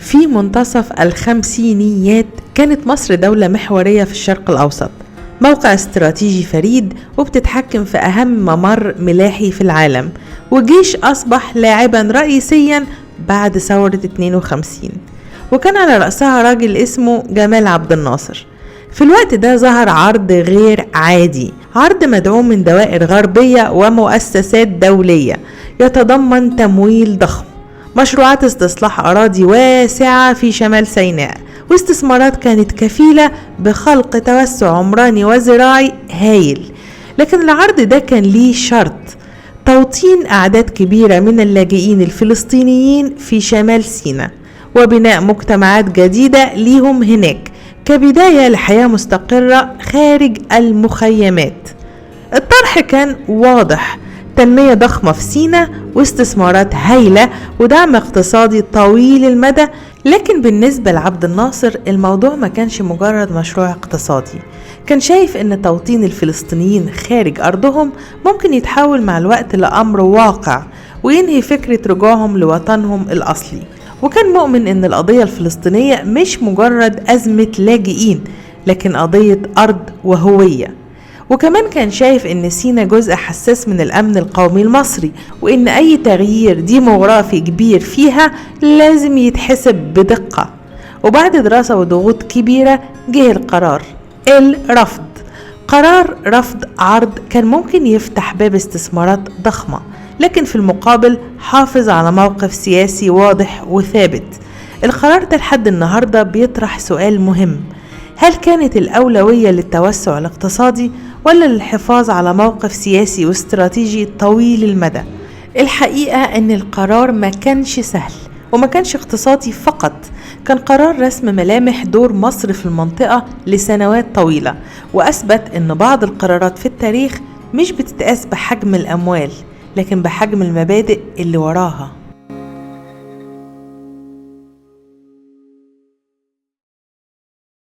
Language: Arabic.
في منتصف الخمسينيات كانت مصر دولة محورية في الشرق الأوسط، موقع استراتيجي فريد وبتتحكم في أهم ممر ملاحي في العالم، وجيش أصبح لاعبا رئيسيا بعد ثورة 52، وكان على رأسها راجل اسمه جمال عبد الناصر. في الوقت ده ظهر عرض غير عادي، عرض مدعوم من دوائر غربية ومؤسسات دولية، يتضمن تمويل ضخم، مشروعات استصلاح أراضي واسعة في شمال سيناء، واستثمارات كانت كفيلة بخلق توسع عمراني وزراعي هايل. لكن العرض ده كان ليه شرط: توطين أعداد كبيرة من اللاجئين الفلسطينيين في شمال سيناء، وبناء مجتمعات جديدة ليهم هناك كبداية لحياة مستقرة خارج المخيمات. الطرح كان واضح: تنمية ضخمة في سيناء واستثمارات هايلة ودعم اقتصادي طويل المدى. لكن بالنسبة لعبد الناصر الموضوع ما كانش مجرد مشروع اقتصادي، كان شايف ان توطين الفلسطينيين خارج ارضهم ممكن يتحول مع الوقت لأمر واقع وينهي فكرة رجوعهم لوطنهم الأصلي. وكان مؤمن ان القضية الفلسطينية مش مجرد أزمة لاجئين، لكن قضية أرض وهوية. وكمان كان شايف ان سيناء جزء حساس من الأمن القومي المصري، وان اي تغيير ديموغرافي كبير فيها لازم يتحسب بدقة. وبعد دراسة وضغوط كبيرة جه القرار، الرفض. قرار رفض عرض كان ممكن يفتح باب استثمارات ضخمة، لكن في المقابل حافظ على موقف سياسي واضح وثابت. القرار ده لحد النهاردة بيطرح سؤال مهم: هل كانت الأولوية للتوسع الاقتصادي ولا للحفاظ على موقف سياسي واستراتيجي طويل المدى؟ الحقيقة أن القرار ما كانش سهل وما كانش اقتصادي فقط، كان قرار رسم ملامح دور مصر في المنطقة لسنوات طويلة، وأثبت أن بعض القرارات في التاريخ مش بتتقاس بحجم الأموال لكن بحجم المبادئ اللي وراها.